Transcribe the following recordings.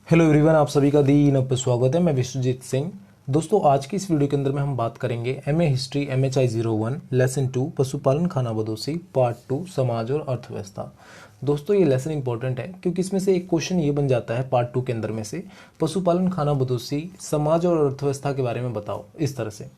Hello everyone, आप सभी का दीन पे स्वागत है। मैं विश्वजीत सिंह। दोस्तों, आज की इस वीडियो के अंदर में हम बात करेंगे एमए हिस्ट्री MHI 01 लेसन 2 पशुपालन खाना बदोशी पार्ट 2 समाज और अर्थव्यवस्था। दोस्तों, ये लेसन इंपॉर्टेंट है क्योंकि इसमें से एक क्वेश्चन ये बन जाता है पार्ट 2 के अंदर में से, पशुपालन खाना बदोशी समाज और अर्थव्यवस्था के बारे में बताओ। इस तरह से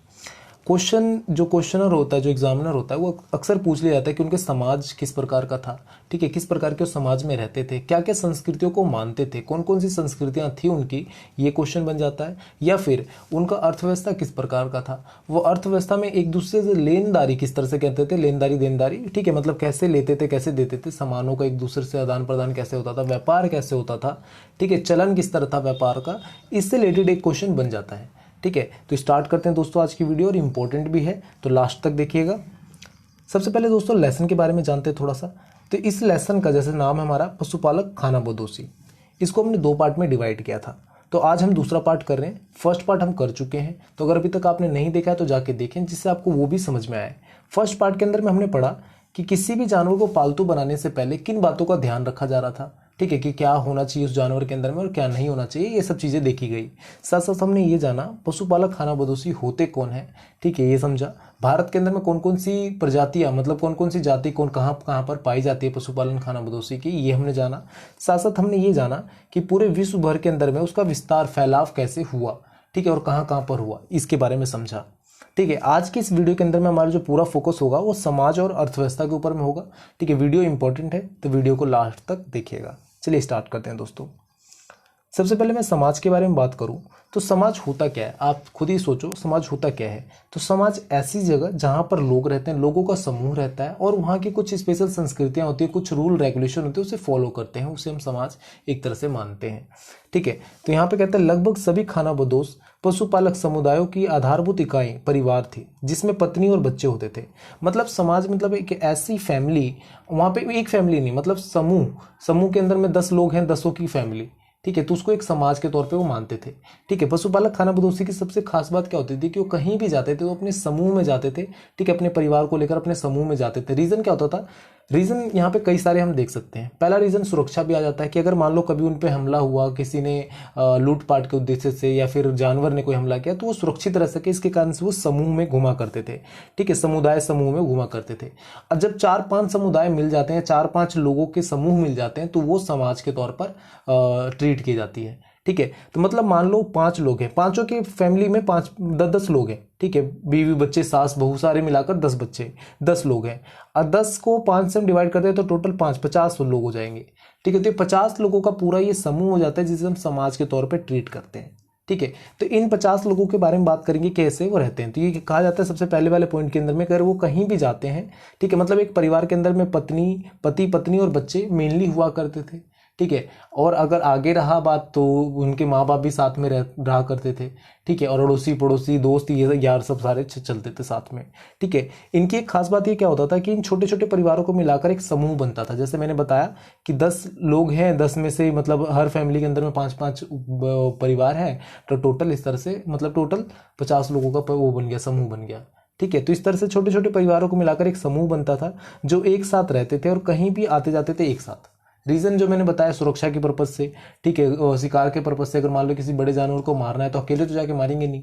जो क्वेश्चनर होता है, जो एग्जामिनर होता है, वो अक्सर पूछ लिया जाता है कि उनके समाज किस प्रकार का था। ठीक है, किस प्रकार के समाज में रहते थे, क्या क्या संस्कृतियों को मानते थे, कौन कौन सी संस्कृतियां थी उनकी, ये क्वेश्चन बन जाता है। या फिर उनका अर्थव्यवस्था किस प्रकार का था, वो अर्थव्यवस्था में एक दूसरे से लेनदारी किस तरह से करते थे, लेनदारी देनदारी। ठीक है, मतलब कैसे लेते थे, कैसे देते थे, सामानों का एक दूसरे से आदान प्रदान कैसे होता था, व्यापार कैसे होता था। ठीक है, चलन किस तरह था व्यापार का, इससे रिलेटेड एक क्वेश्चन बन जाता है। ठीक है, तो स्टार्ट करते हैं दोस्तों आज की वीडियो, और इम्पोर्टेंट भी है तो लास्ट तक देखिएगा। सबसे पहले दोस्तों लेसन के बारे में जानते हैं थोड़ा सा। तो इस लेसन का जैसे नाम है हमारा पशुपालक खाना बदोशी, इसको हमने 2 पार्ट में डिवाइड किया था। तो आज हम दूसरा पार्ट कर रहे हैं। फर्स्ट पार्ट हम कर चुके हैं, तो अगर अभी तक आपने नहीं देखा है तो जाके देखें, जिससे आपको वो भी समझ में आए। फर्स्ट पार्ट के अंदर में हमने पढ़ा कि किसी भी जानवर को पालतू बनाने से पहले किन बातों का ध्यान रखा जा रहा था। ठीक है, कि क्या होना चाहिए उस जानवर के अंदर में और क्या नहीं होना चाहिए, ये सब चीज़ें देखी गई। साथ साथ हमने ये जाना पशुपालक खाना बदोशी होते कौन है। ठीक है, ये समझा भारत के अंदर में कौन कौन सी प्रजातियां, मतलब कौन कौन सी जाति कौन कहाँ कहाँ पर पाई जाती है पशुपालन खाना बदोशी की, ये हमने जाना। साथ साथ हमने ये जाना कि पूरे विश्व भर के अंदर में उसका विस्तार फैलाव कैसे हुआ। ठीक है, और कहाँ कहाँ पर हुआ, इसके बारे में समझा। ठीक है, आज की इस वीडियो के अंदर में हमारा जो पूरा फोकस होगा वो समाज और अर्थव्यवस्था के ऊपर में होगा। ठीक है, वीडियो इंपॉर्टेंट है तो वीडियो को लास्ट तक देखिएगा। चलिए स्टार्ट करते हैं दोस्तों। सबसे पहले मैं समाज के बारे में बात करूं तो समाज होता क्या है, आप खुद ही सोचो समाज होता क्या है। तो समाज ऐसी जगह जहां पर लोग रहते हैं, लोगों का समूह रहता है, और वहां की कुछ स्पेशल संस्कृतियां होती है, कुछ रूल रेगुलेशन होते हैं, उसे फॉलो करते हैं, उसे हम समाज एक तरह से मानते हैं। ठीक है, तो यहाँ पे कहते हैं लगभग सभी खानाबदोश पशुपालक समुदायों की आधारभूत इकाई परिवार थी, जिसमें पत्नी और बच्चे होते थे। मतलब समाज मतलब एक ऐसी फैमिली, वहां पे एक फैमिली नहीं, मतलब समूह के अंदर में 10 लोग हैं, 10 की फैमिली। ठीक है, तो उसको एक समाज के तौर पे वो मानते थे। ठीक है, पशुपालक खाना बदोशी की सबसे खास बात क्या होती थी कि वो कहीं भी जाते थे वो अपने समूह में जाते थे। ठीक है, अपने परिवार को लेकर अपने समूह में जाते थे। रीजन क्या होता था, रीजन यहाँ पे कई सारे हम देख सकते हैं। पहला रीजन सुरक्षा भी आ जाता है कि अगर मान लो कभी उन पे हमला हुआ, किसी ने लूटपाट के उद्देश्य से, या फिर जानवर ने कोई हमला किया, तो वो सुरक्षित रह सके, इसके कारण से वो समूह में घुमा करते थे। ठीक है, समुदाय समूह में घुमा करते थे। अब जब 4-5 समुदाय मिल जाते हैं, 4-5 लोगों के समूह मिल जाते हैं, तो वो समाज के तौर पर ट्रीट की जाती है। ठीक है, तो मतलब मान लो 5 लोग हैं, पांचों की फैमिली में 5-10 लोग हैं। ठीक है, बीवी बच्चे सास बहू सारे मिलाकर 10 बच्चे, 10 लोग हैं। और 10 को 5 से हम डिवाइड करते हैं तो टोटल 50 लोग हो जाएंगे। ठीक है, तो 50 लोगों का पूरा ये समूह हो जाता है, जिसे हम समाज के तौर पर ट्रीट करते हैं। ठीक है, तो इन 50 लोगों के बारे में बात करेंगे कैसे वो रहते हैं। तो ये कहा जाता है सबसे पहले वाले पॉइंट के अंदर में, अगर वो कहीं भी जाते हैं, ठीक है, मतलब एक परिवार के अंदर में पति पत्नी और बच्चे मेनली हुआ करते थे। ठीक है, और अगर आगे रहा बात तो उनके माँ बाप भी साथ में रहा करते थे। ठीक है, और अड़ोसी पड़ोसी दोस्त ये यार सब सारे चलते थे साथ में। ठीक है, इनकी एक खास बात ये क्या होता था कि इन छोटे छोटे परिवारों को मिलाकर एक समूह बनता था। जैसे मैंने बताया कि 10 लोग हैं, 10 में से मतलब हर फैमिली के अंदर में 5-5 परिवार है, तो टोटल इस तरह से मतलब टोटल 50 लोगों का वो बन गया, समूह बन गया। ठीक है, तो इस तरह से छोटे छोटे परिवारों को मिलाकर एक समूह बनता था, जो एक साथ रहते थे और कहीं भी आते जाते थे एक साथ। रीजन जो मैंने बताया, सुरक्षा के पर्पज से। ठीक है, शिकार के पर्पज से, अगर मान लो किसी बड़े जानवर को मारना है तो अकेले तो जाके मारेंगे नहीं,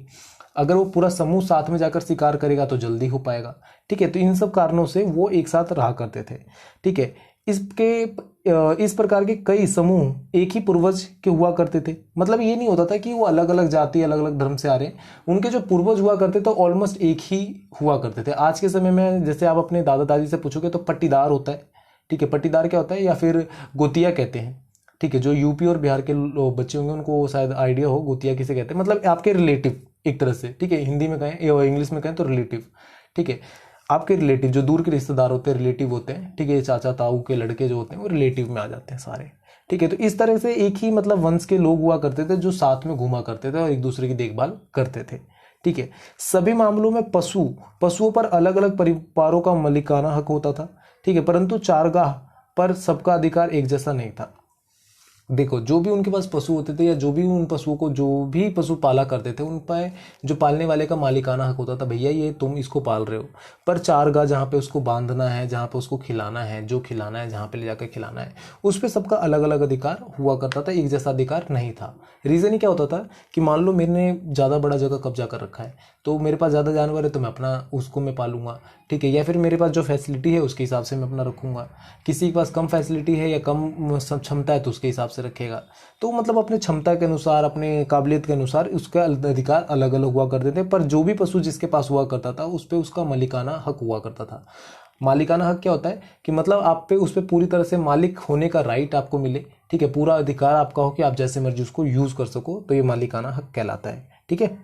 अगर वो पूरा समूह साथ में जाकर शिकार करेगा तो जल्दी हो पाएगा। ठीक है, तो इन सब कारणों से वो एक साथ रहा करते थे। ठीक है, इस प्रकार के कई समूह एक ही पूर्वज के हुआ करते थे। मतलब ये नहीं होता था कि वो अलग अलग जाति अलग अलग धर्म से आ रहे हैं, उनके जो पूर्वज हुआ करते थे ऑलमोस्ट एक ही हुआ करते थे। आज के समय में जैसे आप अपने दादा दादी से पूछोगे तो पट्टीदार होता है। ठीक है, पट्टीदार क्या होता है, या फिर गोतिया कहते हैं। ठीक है, जो यूपी और बिहार के बच्चे होंगे उनको शायद आइडिया हो गोतिया किसे कहते हैं, मतलब आपके रिलेटिव एक तरह से। ठीक है, हिंदी में कहें या इंग्लिश में कहें तो रिलेटिव। ठीक है, आपके रिलेटिव जो दूर के रिश्तेदार होते हैं, रिलेटिव होते हैं। ठीक है, चाचा ताऊ के लड़के जो होते हैं वो रिलेटिव में आ जाते हैं सारे। ठीक है, तो इस तरह से एक ही मतलब वंश के लोग हुआ करते थे, जो साथ में घूमा करते थे और एक दूसरे की देखभाल करते थे। ठीक है, सभी मामलों में पशुओं पर अलग अलग परिवारों का मालिकाना हक होता था। ठीक है, परंतु चारगाह पर सबका अधिकार एक जैसा नहीं था। देखो, जो भी उनके पास पशु होते थे या जो भी उन पशुओं को जो भी पशु पाला करते थे, उन पर जो पालने वाले का मालिकाना हक होता था, भैया ये तुम इसको पाल रहे हो, पर चारगाह जहाँ पे उसको बांधना है, जहाँ पे उसको खिलाना है, जो खिलाना है, जहाँ पे ले जाकर खिलाना है, उस पर सबका अलग अलग अधिकार हुआ करता था, एक जैसा अधिकार नहीं था। रीज़न ही क्या होता था कि मान लो मैंने ज़्यादा बड़ा जगह कब्जा कर रखा है, तो मेरे पास ज़्यादा जानवर है तो मैं अपना उसको मैं पालूंगा, ठीक है, या फिर मेरे पास जो फैसिलिटी है उसके हिसाब से मैं अपना रखूंगा। किसी के पास कम फैसिलिटी है या कम क्षमता है तो उसके हिसाब से रखेगा। तो मतलब अपने क्षमता के अनुसार, अपने काबिलियत के अनुसार उसका अधिकार अलग अलग हुआ करते थे, पर जो भी पशु जिसके पास हुआ करता था उस पर उसका मालिकाना हक हुआ करता था। मालिकाना हक क्या होता है कि मतलब आप पे उस पर पूरी तरह से मालिक होने का राइट आपको मिले, ठीक है, पूरा अधिकार आपका हो कि आप जैसे मर्जी उसको यूज कर सको, तो ये मालिकाना हक कहलाता है। ठीक है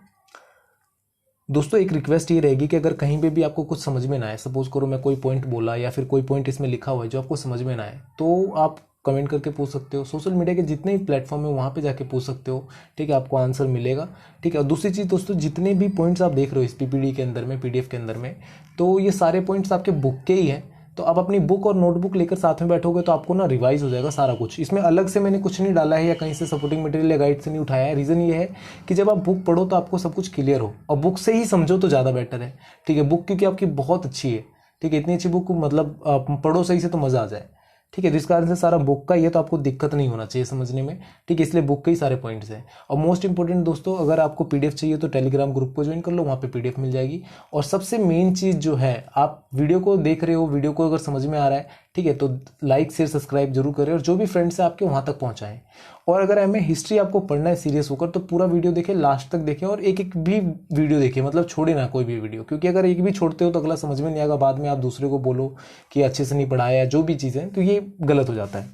दोस्तों, एक रिक्वेस्ट ये रहेगी कि अगर कहीं पे भी आपको कुछ समझ में ना आए, सपोज करो मैं कोई पॉइंट बोला या फिर कोई पॉइंट इसमें लिखा हुआ है जो आपको समझ में ना आए, तो आप कमेंट करके पूछ सकते हो। सोशल मीडिया के जितने भी प्लेटफॉर्म है वहाँ पे जाके पूछ सकते हो, ठीक है, आपको आंसर मिलेगा। ठीक है, और दूसरी चीज़ दोस्तों, जितने भी पॉइंट्स आप देख रहे हो इस पीपीडी के अंदर में, पीडीएफ के अंदर में, तो ये सारे पॉइंट्स आपके बुक के ही हैं। तो आप अपनी बुक और नोटबुक लेकर साथ में बैठोगे तो आपको ना रिवाइज हो जाएगा सारा कुछ। इसमें अलग से मैंने कुछ नहीं डाला है या कहीं से सपोर्टिंग मटेरियल या गाइड से नहीं उठाया है। रीज़न ये है कि जब आप बुक पढ़ो तो आपको सब कुछ क्लियर हो, और बुक से ही समझो तो ज़्यादा बेटर है। ठीक है, बुक क्योंकि आपकी बहुत अच्छी है, ठीक है, इतनी अच्छी बुक मतलब आप पढ़ो सही से तो मज़ा आ जाए। ठीक है, जिस कारण से सारा बुक का ही है तो आपको दिक्कत नहीं होना चाहिए समझने में। ठीक है, इसलिए बुक के ही सारे पॉइंट्स हैं। और मोस्ट इंपॉर्टेंट दोस्तों, अगर आपको पीडीएफ चाहिए तो टेलीग्राम ग्रुप को ज्वाइन कर लो, वहाँ पे पीडीएफ मिल जाएगी। और सबसे मेन चीज़ जो है, आप वीडियो को देख रहे हो, वीडियो को अगर समझ में आ रहा है, ठीक है, तो लाइक शेयर सब्सक्राइब जरूर करें और जो भी फ्रेंड्स है आपके वहाँ तक पहुँचाएं। और अगर एमए हिस्ट्री आपको पढ़ना है सीरियस होकर तो पूरा वीडियो देखें, लास्ट तक देखें, और एक एक भी वीडियो देखें, मतलब छोड़े ना कोई भी वीडियो, क्योंकि अगर एक भी छोड़ते हो तो अगला समझ में नहीं आएगा, बाद में आप दूसरे को बोलो कि अच्छे से नहीं पढ़ाया या जो भी चीज़ें, तो ये गलत हो जाता है।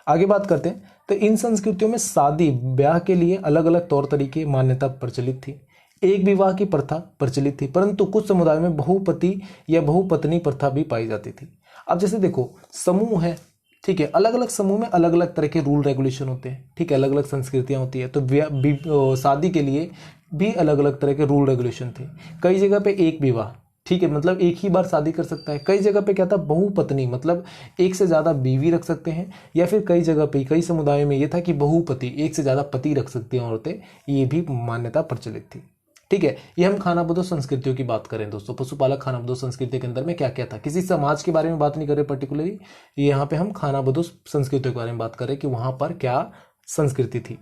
आगे बात करते हैं, तो इन संस्कृतियों में शादी ब्याह के लिए अलग अलग तौर तरीके मान्यता प्रचलित थी। एक विवाह की प्रथा प्रचलित थी, परंतु कुछ समुदायों में बहुपति या बहुपत्नी प्रथा भी पाई जाती थी। अब जैसे देखो, समूह है, ठीक है, अलग अलग समूह में अलग अलग तरह के रूल रेगुलेशन होते हैं, ठीक है, अलग अलग संस्कृतियां होती है, तो शादी के लिए भी अलग अलग तरह के रूल रेगुलेशन थे। कई जगह पे एक विवाह, ठीक है, मतलब एक ही बार शादी कर सकता है। कई जगह पे क्या था, बहुपत्नी, मतलब एक से ज़्यादा बीवी रख सकते हैं, या फिर कई जगह पे, कई समुदायों में ये था कि बहुपति, एक से ज़्यादा पति रख सकती हैं औरतें, ये भी मान्यता प्रचलित थी। ठीक है, ये हम खानाबदोश संस्कृतियों की बात करें दोस्तों, पशुपालक खानाबदोश संस्कृति के अंदर में क्या क्या था, किसी समाज के बारे में बात नहीं कर रहे पर्टिकुलरली, यहाँ पे हम खानाबदोश संस्कृतियों के बारे में बात करें कि वहां पर क्या संस्कृति थी।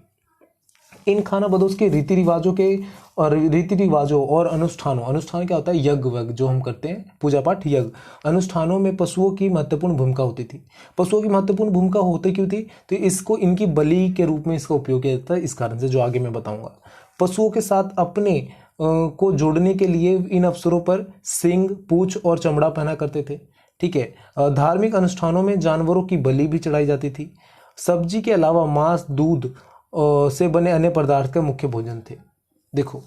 इन खानाबदोश के रीति रिवाजों और अनुष्ठानों, अनुष्ठान क्या होता है, यज्ञ वज्ञ जो हम करते हैं, पूजा पाठ, यज्ञ, अनुष्ठानों में पशुओं की महत्वपूर्ण भूमिका होती थी। पशुओं की महत्वपूर्ण भूमिका होती क्यों थी, तो इसको इनकी बलि के रूप में इसका उपयोग किया जाता है, इस कारण से, जो आगे मैं बताऊंगा। पशुओं के साथ अपने को जोड़ने के लिए इन अवसरों पर सींग, पूंछ और चमड़ा पहना करते थे। ठीक है, धार्मिक अनुष्ठानों में जानवरों की बलि भी चढ़ाई जाती थी। सब्जी के अलावा मांस, दूध से बने अन्य पदार्थ का मुख्य भोजन थे। देखो,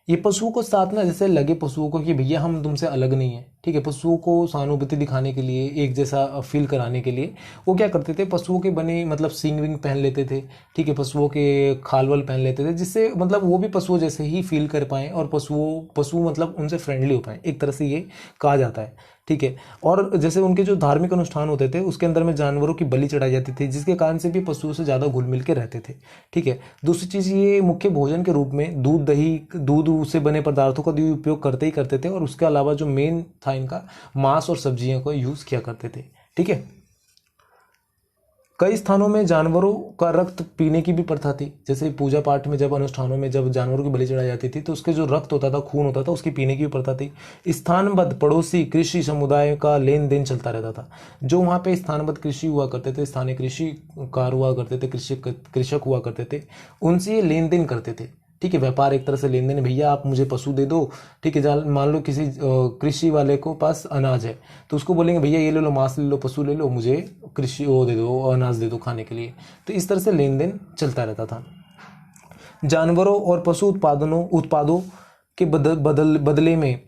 ये पशुओं को साथ ना, जैसे लगे पशुओं को कि भैया हम तुमसे अलग नहीं है, ठीक है, पशुओं को सहानुभूति दिखाने के लिए, एक जैसा फील कराने के लिए वो क्या करते थे, पशुओं के बने मतलब सींग विंग पहन लेते थे, ठीक है, पशुओं के खालवल पहन लेते थे, जिससे मतलब वो भी पशुओं जैसे ही फील कर पाएँ और पशु मतलब उनसे फ्रेंडली हो पाएँ, एक तरह से ये कहा जाता है। ठीक है, और जैसे उनके जो धार्मिक अनुष्ठान होते थे उसके अंदर में जानवरों की बलि चढ़ाई जाती थी, जिसके कारण से भी पशुओं से ज़्यादा घुल मिल के रहते थे। ठीक है, दूसरी चीज़, ये मुख्य भोजन के रूप में दूध, दही, दूध से बने पदार्थों का भी उपयोग करते ही करते थे, और उसके अलावा जो मेन था इनका, मांस और सब्जियों का यूज़ किया करते थे। ठीक है, कई स्थानों में जानवरों का रक्त पीने की भी प्रथा थी, जैसे पूजा पाठ में, जब अनुष्ठानों में जब जानवरों की बलि चढ़ाई जाती थी तो उसके जो रक्त होता था, खून होता था, उसकी पीने की भी प्रथा थी। स्थानबद्ध पड़ोसी कृषि समुदाय का लेन देन चलता रहता था। जो वहाँ पे स्थानबद्ध कृषि हुआ करते थे, स्थानीय कृषिकार हुआ करते थे, कृषक हुआ करते थे, उनसे ये लेन देन करते थे। ठीक है, व्यापार एक तरह से लेन देन, भैया आप मुझे पशु दे दो, ठीक है, मान लो किसी कृषि वाले को पास अनाज है तो उसको बोलेंगे भैया ये ले लो, मांस ले लो, पशु ले लो, मुझे कृषि वो दे दो, अनाज दे दो खाने के लिए। तो इस तरह से लेन देन चलता रहता था। जानवरों और पशु उत्पादों के बदले में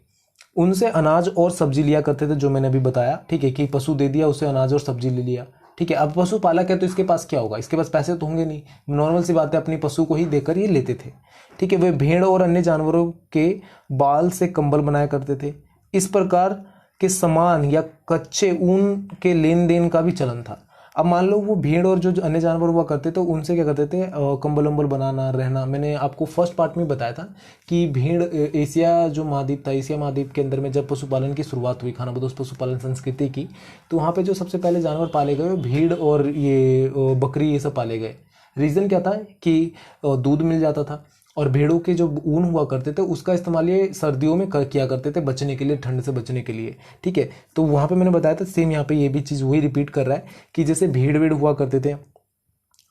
उनसे अनाज और सब्जी लिया करते थे, जो मैंने अभी बताया। ठीक है, कि पशु दे दिया, उसे अनाज और सब्जी ले लिया। ठीक है, अब पशु पालक है तो इसके पास क्या होगा, इसके पास पैसे तो होंगे नहीं, नॉर्मल सी बात है, अपनी पशु को ही देकर ये लेते थे। ठीक है, वे भेड़ और अन्य जानवरों के बाल से कंबल बनाया करते थे। इस प्रकार के सामान या कच्चे ऊन के लेन देन का भी चलन था। अब मान लो वो भेड़ और जो अन्य जानवर हुआ करते थे उनसे क्या करते थे, कंबल उम्बल बनाना, रहना। मैंने आपको फर्स्ट पार्ट में बताया था कि भेड़ एशिया जो महाद्वीप था, एशिया महाद्वीप के अंदर में जब पशुपालन की शुरुआत हुई, खानाबदोश पशुपालन संस्कृति की, तो वहाँ पे जो सबसे पहले जानवर पाले गए भेड़ और ये बकरी, ये सब पाले गए। रीज़न क्या था कि दूध मिल जाता था, और भेड़ों के जो ऊन हुआ करते थे उसका इस्तेमाल ये सर्दियों में किया करते थे, बचने के लिए, ठंड से बचने के लिए। ठीक है, तो वहाँ पे मैंने बताया था, सेम यहाँ पे ये भी चीज़ वही रिपीट कर रहा है कि जैसे भेड़ वेड़ हुआ करते थे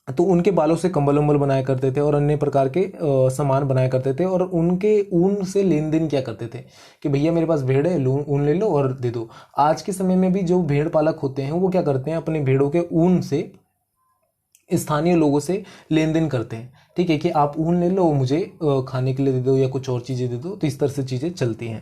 तो उनके बालों से कंबल उम्बल बनाया करते थे और अन्य प्रकार के सामान बनाया करते थे, और उनके ऊन से लेन देन किया करते थे कि भैया मेरे पास भेड़ है, ऊन ले लो और दे दो। आज के समय में भी जो भेड़ पालक होते हैं वो क्या करते हैं, अपने भेड़ों के ऊन से स्थानीय लोगों से लेन देन करते हैं। ठीक है, कि आप ऊन ले लो, मुझे खाने के लिए दे दो या कुछ और चीज़ें दे दो, तो इस तरह से चीज़ें चलती हैं।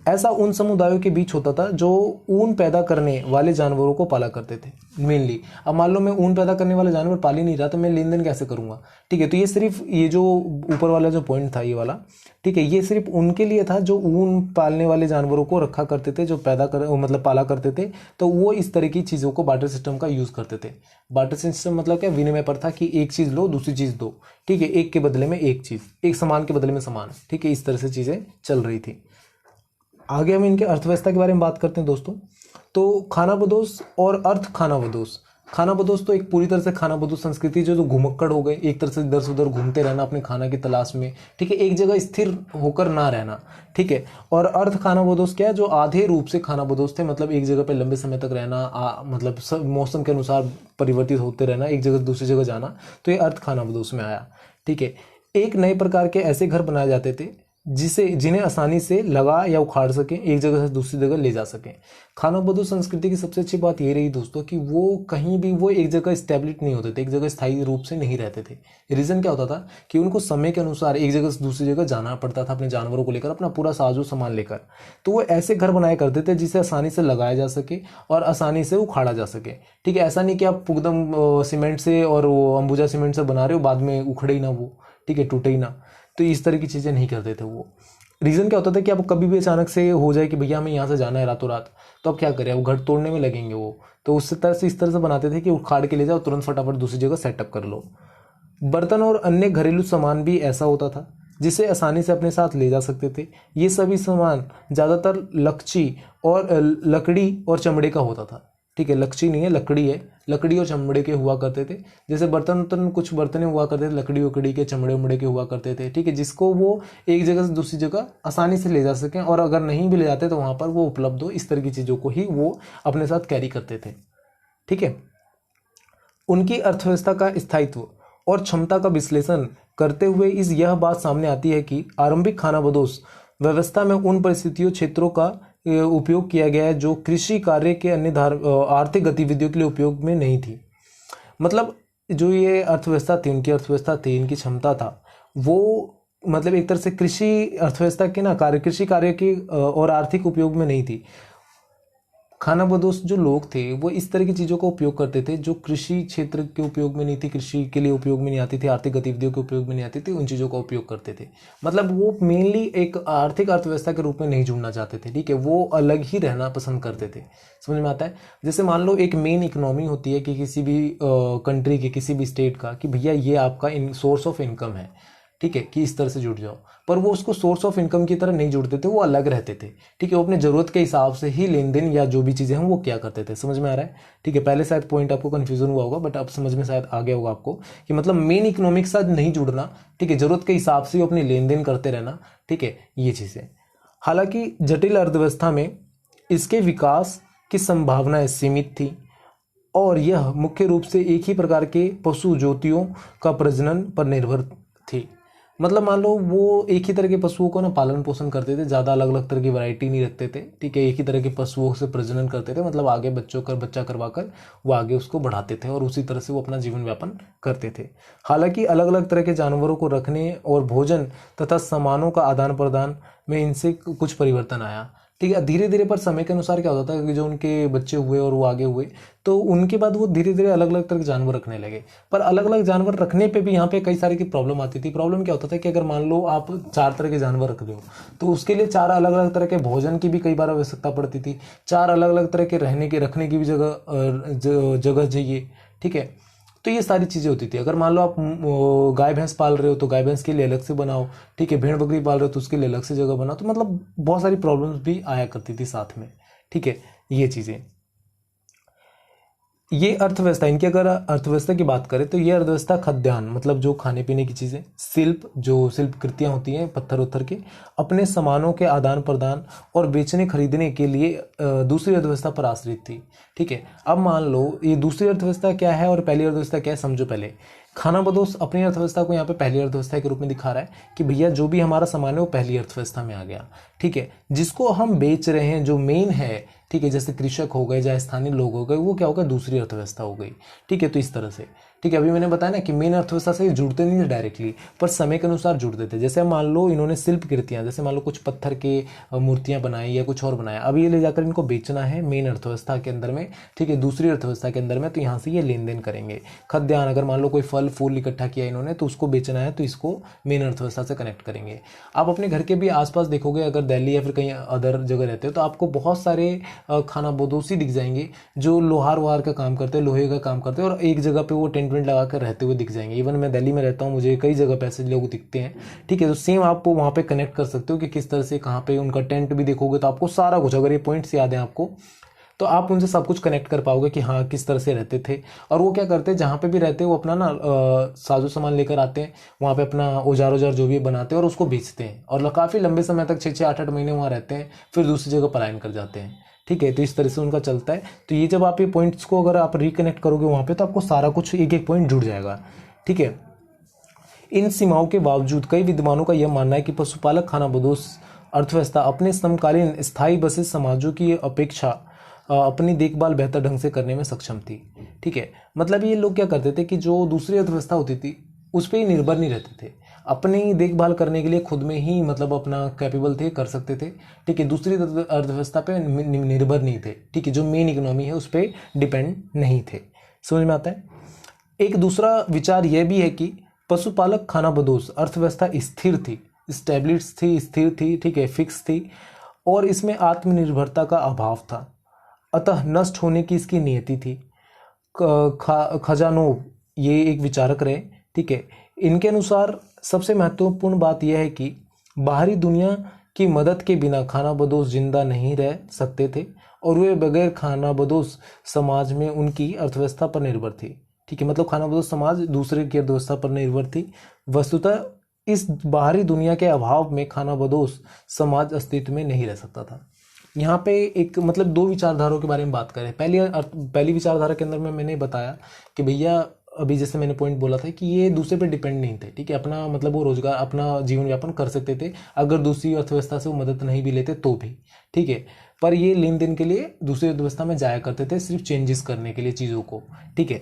ऐसा उन समुदायों के बीच होता था जो ऊन पैदा करने वाले जानवरों को पाला करते थे मेनली। अब मान लो मैं ऊन पैदा करने वाला जानवर पाल ही नहीं रहा, तो मैं लेन देन कैसे करूंगा? ठीक है, तो ये सिर्फ ये जो ऊपर वाला जो पॉइंट था ये वाला, ठीक है, ये सिर्फ उनके लिए था जो ऊन पालने वाले जानवरों को रखा करते थे, जो मतलब पाला करते थे। तो वो इस तरह की चीज़ों को बार्टर सिस्टम का यूज़ करते थे। बार्टर सिस्टम मतलब क्या, विनिमय पर था कि एक चीज़ लो दूसरी चीज़ दो। ठीक है, एक के बदले में एक चीज़, एक सामान के बदले में सामान। ठीक है, इस तरह से चीज़ें चल रही थी। आगे हम इनके अर्थव्यवस्था के बारे में बात करते हैं दोस्तों। तो खानाबदोश और अर्थ खानाबदोश। खानाबदोश तो एक पूरी तरह से खानाबदोश संस्कृति जो घुमक्कड़ हो गए, एक तरह से इधर से उधर घूमते रहना अपने खाना की तलाश में। ठीक है, एक जगह स्थिर होकर ना रहना। ठीक है, और अर्थ खानाबदोश क्या है, जो आधे रूप से खानाबदोश थे, मतलब एक जगह पे लंबे समय तक रहना, मतलब सब मौसम के अनुसार परिवर्तित होते रहना, एक जगह से दूसरी जगह जाना, तो ये अर्थ खानाबदोश में आया। ठीक है, एक नए प्रकार के ऐसे घर बनाए जाते थे जिन्हें आसानी से लगा या उखाड़ सके, एक जगह से दूसरी जगह ले जा सके। खानाबदोश संस्कृति की सबसे अच्छी बात ये रही दोस्तों कि वो कहीं भी वो एक जगह स्टेब्लिश नहीं होते थे, एक जगह स्थायी रूप से नहीं रहते थे। रीज़न क्या होता था कि उनको समय के अनुसार एक जगह से दूसरी जगह जाना पड़ता था, अपने जानवरों को लेकर, अपना पूरा साजो सामान लेकर। तो वो ऐसे घर बनाया करते थे जिसे आसानी से लगाया जा सके और आसानी से उखाड़ा जा सके। ठीक है, ऐसा नहीं कि आप एकदम सीमेंट से और वो अंबुजा सीमेंट से बना रहे हो, बाद में उखड़े ही ना वो, ठीक है, टूटे ही ना, तो इस तरह की चीज़ें नहीं करते थे वो। रीज़न क्या होता था कि अब कभी भी अचानक से हो जाए कि भैया हमें यहाँ से जाना है रातों रात, तो अब क्या करें, अब घर तोड़ने में लगेंगे वो, तो उस तरह से इस तरह से बनाते थे कि उखाड़ के ले जाओ, तुरंत फटाफट दूसरी जगह सेटअप कर लो। बर्तन और अन्य घरेलू सामान भी ऐसा होता था जिसे आसानी से अपने साथ ले जा सकते थे। ये सभी सामान ज़्यादातर लकड़ी और चमड़े का होता था। ठीक है, लकड़ी नहीं है, लकड़ी है, लकड़ी और चमड़े के हुआ करते थे। जैसे बर्तन कुछ बर्तन हुआ करते थे लकड़ी उकड़ी के, चमड़े उमड़े के हुआ करते थे। ठीक है, जिसको वो एक जगह से दूसरी जगह आसानी से ले जा सकें, और अगर नहीं भी ले जाते तो वहाँ पर वो उपलब्ध हो, इस तरह की चीज़ों को ही वो अपने साथ कैरी करते थे। ठीक है, उनकी अर्थव्यवस्था का स्थायित्व और क्षमता का विश्लेषण करते हुए यह बात सामने आती है कि आरंभिक खानाबदोश व्यवस्था में उन परिस्थितियों क्षेत्रों का उपयोग किया गया है जो कृषि कार्य के अन्य आर्थिक गतिविधियों के लिए उपयोग में नहीं थी। मतलब जो ये अर्थव्यवस्था थी, उनकी अर्थव्यवस्था थी, इनकी क्षमता था, वो मतलब एक तरह से कृषि अर्थव्यवस्था के ना कृषि कार्य की और आर्थिक उपयोग में नहीं थी। खानाबदोश जो लोग थे वो इस तरह की चीज़ों का उपयोग करते थे जो कृषि क्षेत्र के उपयोग में नहीं थी, कृषि के लिए उपयोग में नहीं आती थी, आर्थिक गतिविधियों के उपयोग में नहीं आती थी, उन चीज़ों का उपयोग करते थे। मतलब वो मेनली एक आर्थिक अर्थव्यवस्था के रूप में नहीं जुड़ना चाहते थे। ठीक है, वो अलग ही रहना पसंद करते थे। समझ में आता है? जैसे मान लो एक मेन इकोनॉमी होती है कि किसी भी कंट्री की, किसी भी स्टेट का, कि भैया ये आपका सोर्स ऑफ इनकम है। ठीक है, कि इस तरह से जुड़ जाओ, पर वो उसको सोर्स ऑफ इनकम की तरह नहीं जुड़ते थे, वो अलग रहते थे। ठीक है, वो अपने ज़रूरत के हिसाब से ही लेन देन या जो भी चीज़ें हैं वो क्या करते थे। समझ में आ रहा है? ठीक है, पहले शायद पॉइंट आपको कन्फ्यूजन हुआ होगा, बट अब समझ में शायद आ गया होगा आपको कि मतलब मेन इकोनॉमिक के साथ नहीं जुड़ना। ठीक है, ज़रूरत के हिसाब से अपनी लेन देन करते रहना। ठीक है, ये चीज़ें। हालांकि जटिल अर्थव्यवस्था में इसके विकास की संभावनाएं सीमित थी और यह मुख्य रूप से एक ही प्रकार के पशु ज्योतियों का प्रजनन पर निर्भर थी। मतलब मान लो वो एक ही तरह के पशुओं को ना पालन पोषण करते थे, ज़्यादा अलग अलग तरह की वैरायटी नहीं रखते थे। ठीक है, एक ही तरह के पशुओं से प्रजनन करते थे, मतलब आगे बच्चा करवा कर वो आगे उसको बढ़ाते थे और उसी तरह से वो अपना जीवन यापन करते थे। हालांकि अलग अलग तरह के जानवरों को रखने और भोजन तथा सामानों का आदान प्रदान में इनसे कुछ परिवर्तन आया। ठीक है। धीरे धीरे पर समय के अनुसार क्या होता था कि जो उनके बच्चे हुए और वो आगे हुए, तो उनके बाद वो धीरे धीरे अलग अलग तरह के जानवर रखने लगे। पर अलग अलग जानवर रखने पे भी यहाँ पे कई सारी की प्रॉब्लम आती थी। प्रॉब्लम क्या होता था कि अगर मान लो आप 4 तरह के जानवर रख रहे हो, तो उसके लिए 4 अलग अलग तरह के भोजन की भी कई बार आवश्यकता पड़ती थी, 4 अलग अलग तरह के रहने की रखने की भी जगह चाहिए। ठीक है, तो ये सारी चीज़ें होती थी। अगर मान लो आप गाय भैंस पाल रहे हो तो गाय भैंस के लिए अलग से बनाओ। ठीक है, भेड़ बकरी पाल रहे हो तो उसके लिए अलग से जगह बनाओ। तो मतलब बहुत सारी प्रॉब्लम्स भी आया करती थी साथ में। ठीक है, ये चीज़ें, ये अर्थव्यवस्था, इनकी अगर अर्थव्यवस्था की बात करें तो ये अर्थव्यवस्था खाद्यान्न मतलब जो खाने पीने की चीज़ें, शिल्प जो शिल्प कृतियाँ होती हैं पत्थर उत्थर के, अपने सामानों के आदान प्रदान और बेचने खरीदने के लिए दूसरी अर्थव्यवस्था पर आश्रित थी। ठीक है, अब मान लो ये दूसरी अर्थव्यवस्था क्या है और पहली अर्थव्यवस्था क्या है, समझो पहले। खानाबदोश अपनी अर्थव्यवस्था को यहाँ पे पहली अर्थव्यवस्था के रूप में दिखा रहा है कि भैया जो भी हमारा सामान है वो पहली अर्थव्यवस्था में आ गया। ठीक है, जिसको हम बेच रहे हैं जो मेन है, ठीक है, जैसे कृषक हो गए, चाहे स्थानीय लोग हो गए, वो क्या होगा, दूसरी अर्थव्यवस्था हो गई। ठीक है, तो इस तरह से, ठीक है, अभी मैंने बताया ना कि मेन अर्थव्यवस्था से जुड़ते नहीं थे डायरेक्टली, पर समय के अनुसार जुड़ते थे। जैसे मान लो इन्होंने शिल्प कृतियाँ, जैसे मान लो कुछ पत्थर के मूर्तियाँ बनाई या कुछ और बनाया, अब ये ले जाकर इनको बेचना है मेन अर्थव्यवस्था के अंदर में। ठीक है, दूसरी अर्थव्यवस्था के अंदर में, तो यहाँ से ये लेन देन करेंगे। खाद्यान्न, अगर मान लो कोई फल फूल इकट्ठा किया इन्होंने तो उसको बेचना है, तो इसको मेन अर्थव्यवस्था से कनेक्ट करेंगे। आप अपने घर के भी आसपास देखोगे, अगर दिल्ली या फिर कहीं अदर जगह रहते हो, तो आपको बहुत सारे खानाबदोशी दिख जाएंगे जो लोहार वहार का काम करते हैं, लोहे का काम करते हैं, और एक जगह पे वो टेंट वेंट लगा कर रहते हुए दिख जाएंगे। इवन मैं दिल्ली में रहता हूँ, मुझे कई जगह पे ऐसे लोग दिखते हैं। ठीक है, तो सेम आप वहाँ पे कनेक्ट कर सकते हो कि किस तरह से कहाँ पे उनका टेंट भी देखोगे तो आपको सारा कुछ, अगर ये पॉइंट्स याद है आपको, तो आप उनसे सब कुछ कनेक्ट कर पाओगे कि हाँ किस तरह से रहते थे। और वो क्या करते हैं, जहाँ पे भी रहते हैं वो अपना ना साजो सामान लेकर आते हैं, वहाँ पे अपना औजार जो भी बनाते हैं और उसको बेचते हैं, और काफ़ी लंबे समय तक 6-6 8-8 महीने वहाँ रहते हैं, फिर दूसरी जगह पलायन कर जाते हैं। ठीक है, तो इस तरह से उनका चलता है। तो ये जब आप ये पॉइंट्स को अगर आप रिकनेक्ट करोगे वहाँ पे, तो आपको सारा कुछ एक एक पॉइंट जुड़ जाएगा। ठीक है, इन सीमाओं के बावजूद कई विद्वानों का यह मानना है कि पशुपालक खानाबदोश अर्थव्यवस्था अपने समकालीन स्थायी बसे समाजों की अपेक्षा अपनी देखभाल बेहतर ढंग से करने में सक्षम थी। ठीक है, मतलब ये लोग क्या करते थे कि जो दूसरी अर्थव्यवस्था होती थी उस पर ही निर्भर नहीं रहते थे, अपनी देखभाल करने के लिए खुद में ही मतलब अपना कैपेबल थे, कर सकते थे। ठीक है, दूसरी अर्थव्यवस्था पे निर्भर नहीं थे। ठीक है, जो मेन इकोनॉमी है उस पर डिपेंड नहीं थे। समझ में आता है। एक दूसरा विचार यह भी है कि पशुपालक खानाबदोश अर्थव्यवस्था स्थिर थी, स्टेब्लिश थी, स्थिर थी, ठीक है, फिक्स थी, और इसमें आत्मनिर्भरता का अभाव था, अतः नष्ट होने की इसकी नियति थी। खजानोव ये एक विचारक रहे। ठीक है, इनके अनुसार सबसे महत्वपूर्ण बात यह है कि बाहरी दुनिया की मदद के बिना खानाबदोश जिंदा नहीं रह सकते थे, और वे बगैर खानाबदोश समाज में उनकी अर्थव्यवस्था पर निर्भर थी। ठीक है, मतलब खानाबदोश समाज दूसरे की अर्थव्यवस्था पर निर्भर थी। वस्तुतः इस बाहरी दुनिया के अभाव में खानाबदोश समाज अस्तित्व में नहीं रह सकता था। यहाँ पे एक मतलब दो विचारधाराओं के बारे में बात करें। पहली विचारधारा के अंदर में मैंने बताया कि भैया अभी जैसे मैंने पॉइंट बोला था कि ये दूसरे पे डिपेंड नहीं थे। ठीक है, अपना मतलब वो रोजगार, अपना जीवन यापन कर सकते थे अगर दूसरी अर्थव्यवस्था से वो मदद नहीं भी लेते तो भी। ठीक है, पर ये लेन देन के लिए दूसरी अर्थव्यवस्था में जाया करते थे, सिर्फ चेंजेस करने के लिए चीज़ों को। ठीक है,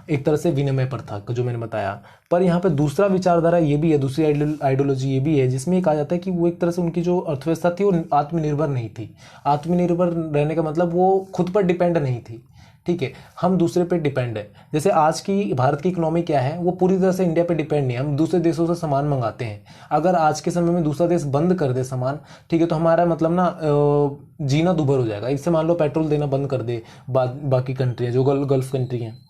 एक तरह से विनिमय पर था जो मैंने बताया। पर यहाँ पे दूसरा विचारधारा ये भी है, दूसरी आइडियोलॉजी ये भी है, जिसमें ये कहा जाता है कि वो एक तरह से उनकी जो अर्थव्यवस्था थी वो आत्मनिर्भर नहीं थी। आत्मनिर्भर रहने का मतलब वो खुद पर डिपेंड नहीं थी। ठीक है, हम दूसरे पे डिपेंड है। जैसे आज की भारत की इकोनॉमी क्या है, वो पूरी तरह से इंडिया पे डिपेंड नहीं है, हम दूसरे देशों से सामान मंगाते हैं। अगर आज के समय में दूसरा देश बंद कर दे सामान, ठीक है, तो हमारा मतलब ना जीना दुभर हो जाएगा। इससे मान लो पेट्रोल देना बंद कर दे बाकी कंट्री है जो गल्फ कंट्री हैं,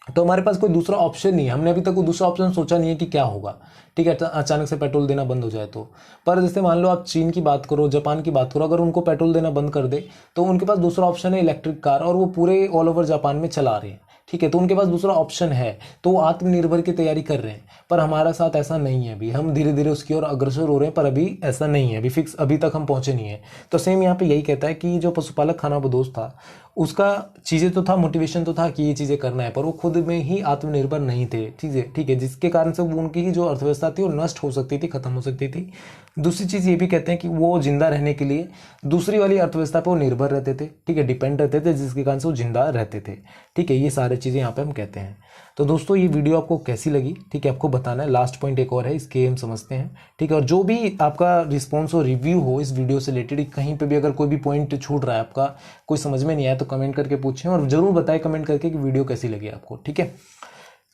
तो हमारे पास कोई दूसरा ऑप्शन नहीं है। हमने अभी तक कोई दूसरा ऑप्शन सोचा नहीं है कि क्या होगा। ठीक है, अचानक से पेट्रोल देना बंद हो जाए तो। पर जैसे मान लो आप चीन की बात करो, जापान की बात करो, अगर उनको पेट्रोल देना बंद कर दे तो उनके पास दूसरा ऑप्शन है इलेक्ट्रिक कार, और वो पूरे ऑल ओवर जापान में चला रहे हैं। ठीक है, तो उनके पास दूसरा ऑप्शन है, तो वो आत्मनिर्भर की तैयारी कर रहे हैं। पर हमारा साथ ऐसा नहीं है, अभी हम धीरे धीरे उसकी ओर अग्रसर हो रहे हैं, पर अभी ऐसा नहीं है, अभी फिक्स अभी तक हम पहुंचे नहीं है। तो सेम यहाँ पे यही कहता है कि जो पशुपालक खानाबदोश था उसका चीज़ें तो था, मोटिवेशन तो था कि ये चीज़ें करना है, पर वो खुद में ही आत्मनिर्भर नहीं थे। ठीक है, जिसके कारण से उनकी जो अर्थव्यवस्था थी वो नष्ट हो सकती थी, खत्म हो सकती थी। दूसरी चीज़ ये भी कहते हैं कि वो जिंदा रहने के लिए दूसरी वाली अर्थव्यवस्था पर वो निर्भर रहते थे। ठीक है, डिपेंड रहते थे, जिसके कारण से वो जिंदा रहते थे। ठीक है, ये सारी चीज़ें यहाँ पे हम कहते हैं। तो दोस्तों ये वीडियो आपको कैसी लगी, ठीक है, आपको बताना है। लास्ट पॉइंट एक और है, इसके हम समझते हैं, ठीक है। और जो भी आपका रिस्पॉन्स और रिव्यू हो इस वीडियो से रिलेटेड, कहीं पे भी अगर कोई भी पॉइंट छूट रहा है आपका, कोई समझ में नहीं आया, तो कमेंट करके पूछें और जरूर बताएं कमेंट करके कि वीडियो कैसी लगी आपको, ठीक है।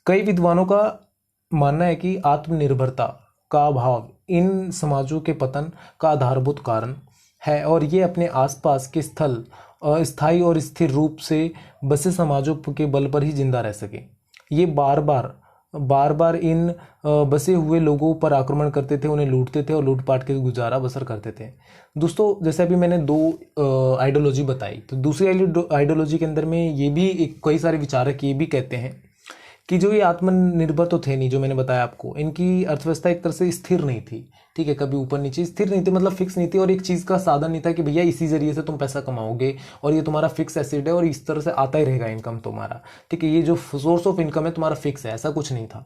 कई विद्वानों का मानना है कि आत्मनिर्भरता का अभाव इन समाजों के पतन का आधारभूत कारण है और ये अपने आसपास के स्थल अस्थायी और स्थिर रूप से बसे समाजों के बल पर ही जिंदा रह सके। ये बार बार इन बसे हुए लोगों पर आक्रमण करते थे, उन्हें लूटते थे और लूटपाट के गुजारा बसर करते थे। दोस्तों जैसे अभी मैंने दो आइडियोलॉजी बताई, तो दूसरी आइडियोलॉजी के अंदर में ये भी कई सारे विचारक ये भी कहते हैं कि जो ये आत्मनिर्भर तो थे नहीं, जो मैंने बताया आपको, इनकी अर्थव्यवस्था एक तरह से स्थिर नहीं थी, ठीक है, कभी ऊपर नीचे स्थिर नहीं थी, मतलब फिक्स नहीं थी, और एक चीज़ का साधन नहीं था कि भैया इसी जरिए से तुम पैसा कमाओगे और ये तुम्हारा फिक्स एसेट है और इस तरह से आता ही रहेगा इनकम तुम्हारा, ठीक है, ये जो सोर्स ऑफ इनकम है तुम्हारा फिक्स है, ऐसा कुछ नहीं था।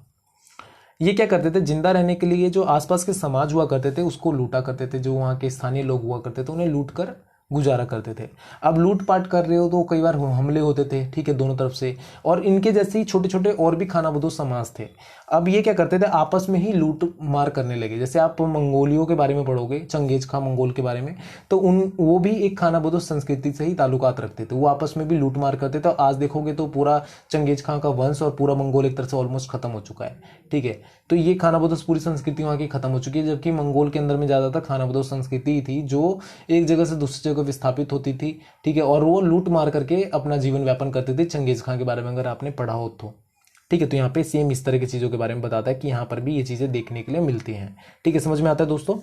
ये क्या करते थे, जिंदा रहने के लिए जो आसपास के समाज हुआ करते थे उसको लूटा करते थे, जो वहाँ के स्थानीय लोग हुआ करते थे उन्हें लूट कर गुजारा करते थे। अब लूटपाट कर रहे हो तो कई बार हमले होते थे, ठीक है, दोनों तरफ से, और इनके जैसे ही छोटे छोटे और भी खानाबदोश समाज थे। अब ये क्या करते थे, आपस में ही लूट मार करने लगे। जैसे आप मंगोलियों के बारे में पढ़ोगे, चंगेज खां मंगोल के बारे में, तो वो भी एक खानाबदोश संस्कृति से ही ताल्लुकात रखते थे, वो आपस में भी लूट मार करते थे। आज देखोगे तो पूरा चंगेज खां का वंश और पूरा मंगोल एक तरह से ऑलमोस्ट खत्म हो चुका है, ठीक है। तो ये खानाबदोश पूरी संस्कृति वहाँ की खत्म हो चुकी है, जबकि मंगोल के अंदर में ज़्यादातर खानाबदोश संस्कृति थी जो एक जगह से दूसरी जगह विस्थापित होती थी, ठीक है, और वो लूट मार करके अपना जीवन व्यापन करते थे। चंगेज खां के बारे में अगर आपने पढ़ा हो तो, ठीक है, तो यहाँ पे सेम इस तरह की चीज़ों के बारे में बताता है कि यहाँ पर भी ये चीज़ें देखने के लिए मिलती हैं, ठीक है, समझ में आता है दोस्तों।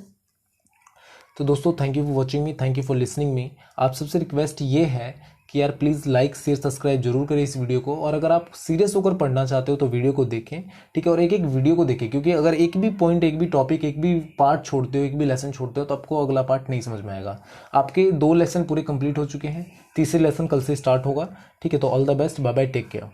तो दोस्तों thank you for watching me, thank you for listening me. आप सबसे रिक्वेस्ट ये है कि यार प्लीज़ लाइक शेयर सब्सक्राइब जरूर करें इस वीडियो को, और अगर आप सीरियस होकर पढ़ना चाहते हो तो वीडियो को देखें, ठीक है, और एक एक वीडियो को देखें, क्योंकि अगर एक भी पॉइंट, एक भी टॉपिक, एक भी पार्ट छोड़ते हो, एक भी लेसन छोड़ते हो तो आपको अगला पार्ट नहीं समझ में आएगा। आपके 2 लेसन पूरे कंप्लीट हो चुके हैं, तीसरे लेसन कल से स्टार्ट होगा, ठीक है। तो all the best, bye bye, take care.